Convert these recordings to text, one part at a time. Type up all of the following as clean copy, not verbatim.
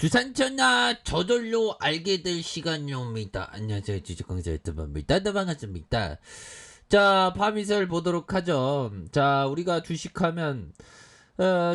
주산천하 저절로 알게 될 시간입니다. 안녕하세요. 주식강사 유튜버입니다. 네, 반갑습니다. 자, 파미셀 보도록 하죠. 자, 우리가 주식하면,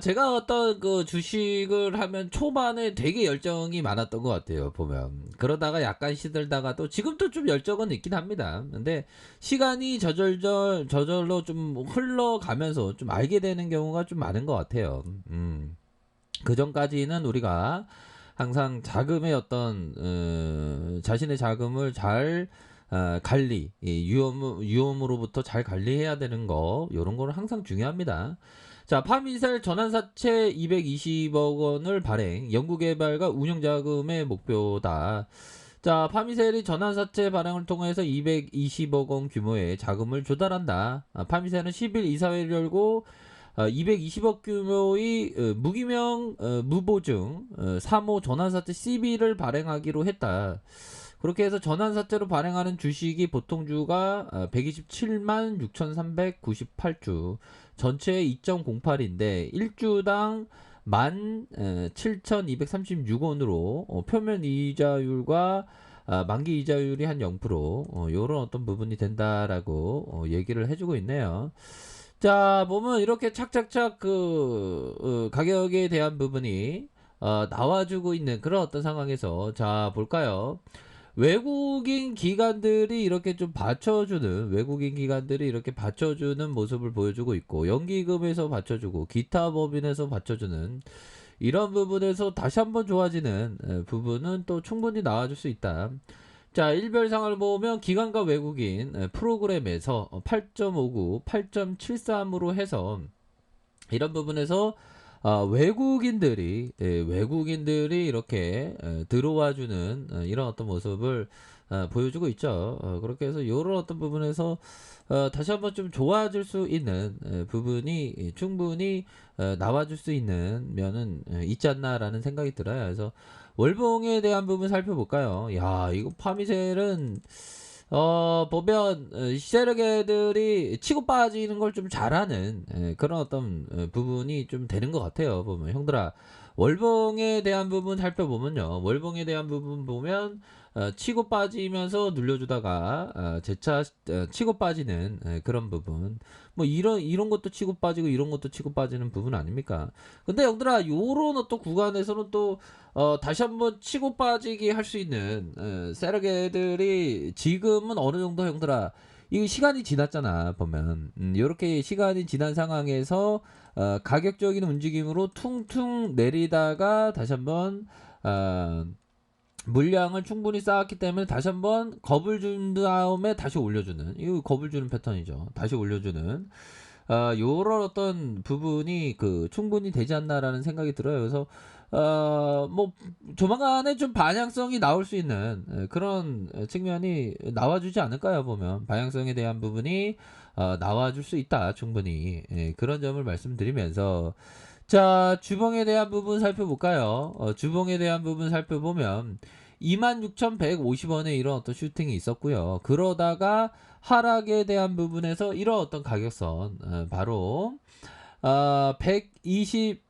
제가 어떤 그 주식을 하면 초반에 되게 열정이 많았던 것 같아요, 보면. 그러다가 약간 시들다가도 지금도 좀 열정은 있긴 합니다. 근데 시간이 저절로 좀 흘러가면서 좀 알게 되는 경우가 좀 많은 것 같아요. 그 전까지는 우리가 항상 자금의 어떤 자신의 자금을 잘 관리, 위험으로부터 잘 관리해야 되는 거, 요런 거는 항상 중요합니다. 자, 파미셀 전환사채 220억 원을 발행, 연구개발과 운영자금의 목표다. 자, 파미셀이 전환사채 발행을 통해서 220억 원 규모의 자금을 조달한다. 파미셀은 10일 이사회를 열고 220억 규모의 무기명 무보증 3호 전환사채 CB를 발행하기로 했다. 그렇게 해서 전환사채로 발행하는 주식이 보통주가 127만 6,398주, 전체의 2.08인데 1주당 17,236원으로 표면 이자율과 만기 이자율이 한 0%, 요런 어떤 부분이 된다라고 얘기를 해주고 있네요. 자, 보면 이렇게 착착착 가격에 대한 부분이 나와주고 있는 그런 어떤 상황에서, 자, 볼까요? 외국인 기관들이 이렇게 받쳐주는 모습을 보여주고 있고, 연기금에서 받쳐주고, 기타 법인에서 받쳐주는 이런 부분에서 다시 한번 좋아지는 부분은 또 충분히 나와줄 수 있다. 자, 일별상을 보면 기관과 외국인 프로그램에서 8.59, 8.73으로 해서 이런 부분에서 외국인들이 이렇게 들어와주는 이런 어떤 모습을 보여주고 있죠. 그렇게 해서 이런 어떤 부분에서 다시 한번 좀 좋아질 수 있는 부분이 충분히 나와줄 수 있는 면은 있지 않나라는 생각이 들어요. 그래서 월봉에 대한 부분 살펴볼까요? 야, 이거 파미셀은 보면 세력애들이 치고 빠지는 걸 좀 잘하는 그런 어떤 부분이 좀 되는 것 같아요. 보면 형들아, 월봉에 대한 부분 살펴보면요, 월봉에 대한 부분 보면 치고 빠지면서 눌려주다가 재차 치고 빠지는 그런 부분, 뭐 이런 것도 치고 빠지고 이런 것도 치고 빠지는 부분 아닙니까? 근데 형들아, 요런 어떤 구간에서는 또 다시 한번 치고 빠지기 할 수 있는 세력애들이 지금은 어느 정도 형들아, 이 시간이 지났잖아 보면, 요렇게 시간이 지난 상황에서 가격적인 움직임으로 퉁퉁 내리다가 다시 한번 물량을 충분히 쌓았기 때문에 다시 한번 겁을 준 다음에 다시 올려주는, 이거 겁을 주는 패턴이죠. 다시 올려주는 요런 어떤 부분이 충분히 되지 않나라는 생각이 들어요. 그래서 뭐 조만간에 좀 반향성이 나올 수 있는 그런 측면이 나와주지 않을까요? 보면 반향성에 대한 부분이 나와줄 수 있다, 충분히. 그런 점을 말씀드리면서, 자, 주봉에 대한 부분 살펴볼까요? 주봉에 대한 부분 살펴보면 26,150원에 이런 어떤 슈팅이 있었고요. 그러다가 하락에 대한 부분에서 이런 어떤 가격선, 바로 120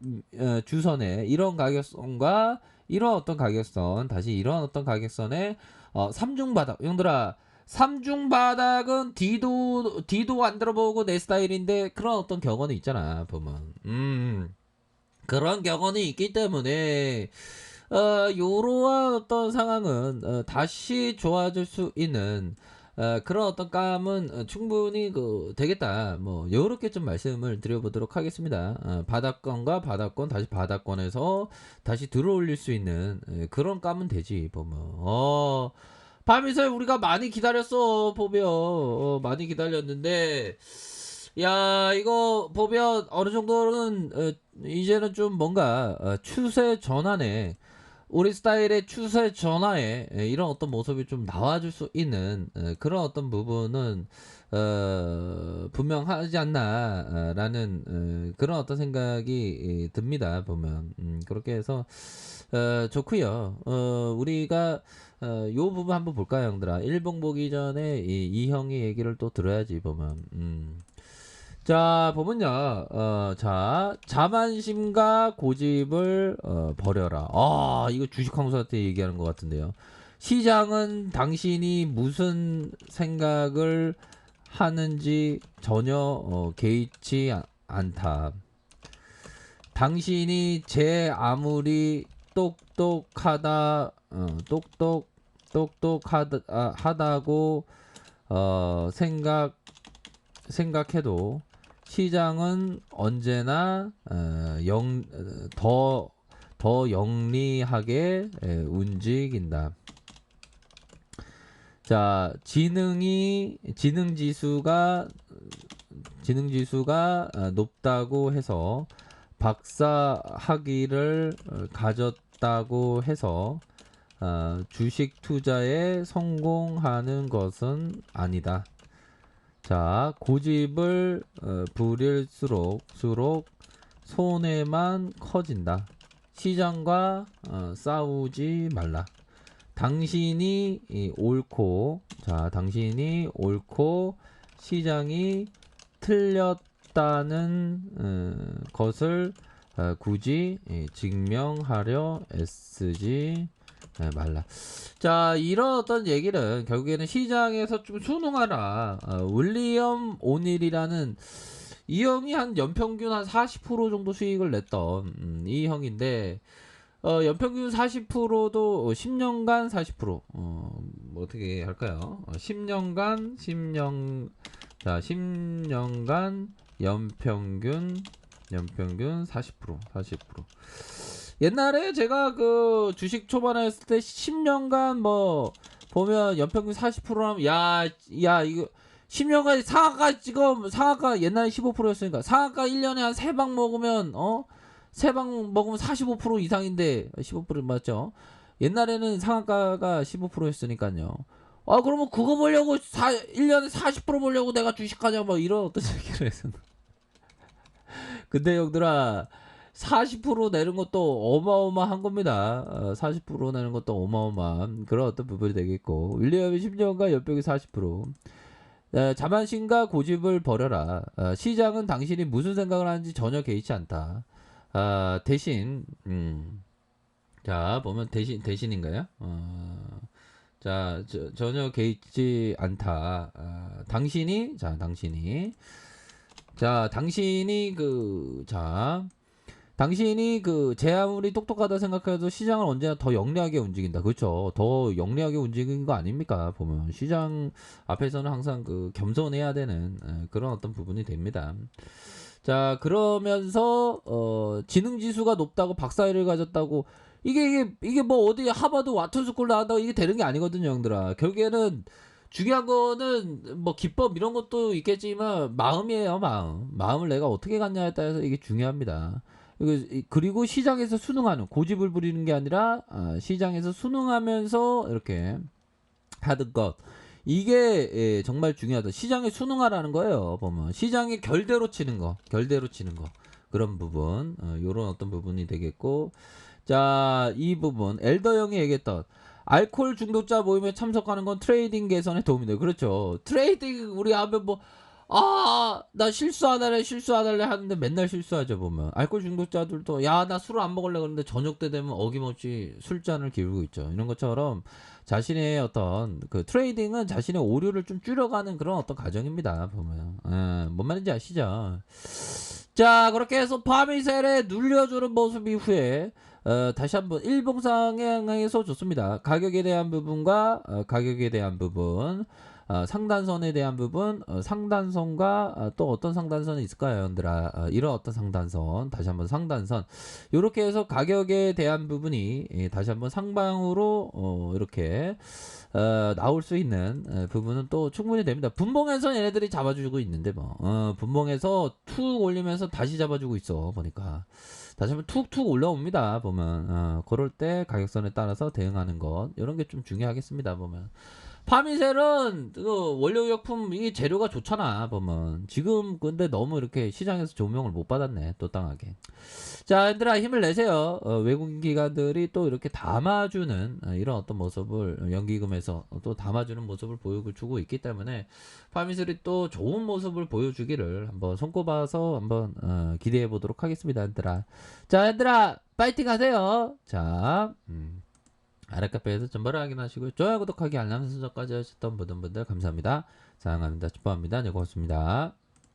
주선에 이런 가격선과 이런 어떤 가격선, 다시 이런 어떤 가격선에 3중 바닥, 형들아, 3중 바닥은 D도 안 들어보고 내 스타일인데, 그런 어떤 격언이 있잖아 보면. 그런 격언이 있기 때문에 요러한 어떤 상황은 다시 좋아질 수 있는 그런 어떤 감은 충분히 되겠다. 뭐 요렇게 좀 말씀을 드려보도록 하겠습니다. 바닥권과 바닥권, 다시 바닥권에서 다시 들어올릴 수 있는 그런 감은 되지 보면. 밤이슬 우리가 많이 기다렸어 보면, 많이 기다렸는데, 야, 이거 보면 어느 정도는 이제는 좀 뭔가 추세 전환에, 우리 스타일의 추세 전환에 이런 어떤 모습이 좀 나와줄 수 있는 그런 어떤 부분은 분명하지 않나라는 그런 어떤 생각이 듭니다. 보면 그렇게 해서 좋고요. 우리가 요 부분 한번 볼까요, 형들아? 일봉 보기 전에 이 형의 얘기를 또 들어야지 보면. 자, 보면요. 자, 자만심과 고집을 버려라. 아, 이거 주식황수한테 얘기하는 것 같은데요. 시장은 당신이 무슨 생각을 하는지 전혀 개의치 않다. 당신이 제 아무리 똑똑하다고 생각해도 시장은 언제나 더 영리하게 움직인다. 자, 지능 지수가 높다고 해서 박사 학위를 가졌다고 해서 주식 투자에 성공하는 것은 아니다. 자, 고집을 부릴수록 손해만 커진다. 시장과 싸우지 말라. 당신이 옳고 시장이 틀렸다는 것을 굳이 증명하려 애쓰지 말라. 자, 이런 어떤 얘기는 결국에는 시장에서 좀 순응하라. 윌리엄 오닐이라는 이 형이 한 연평균 한 40% 정도 수익을 냈던 이 형인데 연평균 40%도 10년간 40%. 뭐 어떻게 할까요? 10년간 연평균 40%. 옛날에 제가 그 주식 초반에 했을 때 10년간 뭐 보면 연평균 40%라면 야 이거 10년간 상한가 옛날에 15%였으니까 상한가 1년에 한 3방 먹으면 3방 먹으면 45% 이상인데 15% 맞죠? 옛날에는 상한가가 15%였으니까요. 아, 그러면 그거 보려고 1년에 40% 보려고 내가 주식하냐 뭐 이런 어떤 얘기를 했었나. 근데 형들아 40% 내는 것도 어마어마한 겁니다. 40% 내는 것도 어마어마한 그런 어떤 부분이 되겠고 윌리엄이 10년간 연평균 40%. 자만심과 고집을 버려라. 시장은 당신이 무슨 생각을 하는지 전혀 개의치 않다. 대신 자 보면 대신인가요? 자 전혀 개의치 않다. 당신이 제 아무리 똑똑하다 생각해도 시장을 언제나 더 영리하게 움직인다. 그렇죠? 더 영리하게 움직이는 거 아닙니까? 보면 시장 앞에서는 항상 그 겸손해야 되는 그런 어떤 부분이 됩니다. 자, 그러면서 지능 지수가 높다고 박사학위를 가졌다고 이게 뭐 어디 하버드 와트스쿨 나왔다고 이게 되는 게 아니거든요, 형들아. 결국에는 중요한 거는 뭐 기법 이런 것도 있겠지만 마음이에요, 마음. 마음을 내가 어떻게 갖냐에 따라서 이게 중요합니다. 그리고 시장에서 순응하는 고집을 부리는 게 아니라 시장에서 순응하면서 이렇게 하는 것 이게 정말 중요하다. 시장에 순응하라는 거예요. 보면 시장의 결대로 치는 거 그런 부분 요런 어떤 부분이 되겠고 자, 이 부분 엘더 형이 얘기했던 알코올 중독자 모임에 참석하는 건 트레이딩 개선에 도움이 돼요. 그렇죠. 트레이딩 우리 하면 뭐 나 실수 안 할래 하는데 맨날 실수하죠. 보면 알코올 중독자들도 야 나 술을 안 먹을래 그러는데 저녁 때 되면 어김없이 술잔을 기울고 있죠. 이런 것처럼 자신의 어떤 그 트레이딩은 자신의 오류를 좀 줄여가는 그런 어떤 과정입니다. 보면 뭔 말인지 아시죠? 자, 그렇게 해서 파미셀에 눌려주는 모습 이후에 다시 한번 일봉상향에서 좋습니다. 가격에 대한 부분과 가격에 대한 부분 상단선에 대한 부분 상단선과 또 어떤 상단선이 있을까요, 여러분들아? 이런 어떤 상단선 다시 한번 상단선 이렇게 해서 가격에 대한 부분이 다시 한번 상방으로 이렇게 나올 수 있는 부분은 또 충분히 됩니다. 분봉에서 얘네들이 잡아주고 있는데 뭐 분봉에서 툭 올리면서 다시 잡아주고 있어 보니까 다시 한번 툭툭 올라옵니다. 보면 그럴 때 가격선에 따라서 대응하는 것 이런 게 좀 중요하겠습니다. 보면 파미셀은 그 원료의약품 이게 재료가 좋잖아 보면. 지금 근데 너무 이렇게 시장에서 조명을 못 받았네 또 땅하게. 자, 얘들아 힘을 내세요. 외국인 기관들이 또 이렇게 담아주는 이런 어떤 모습을 연기금에서 또 담아주는 모습을 보여주고 있기 때문에 파미슬이 또 좋은 모습을 보여주기를 한번 손꼽아서 한번 기대해 보도록 하겠습니다, 얘들아. 자, 얘들아 파이팅 하세요. 자, 아랫카페에서 정보를 확인하시고요. 좋아요, 구독하기, 알람 설정까지 하셨던 모든 분들 감사합니다. 사랑합니다. 축복합니다. 네, 고맙습니다.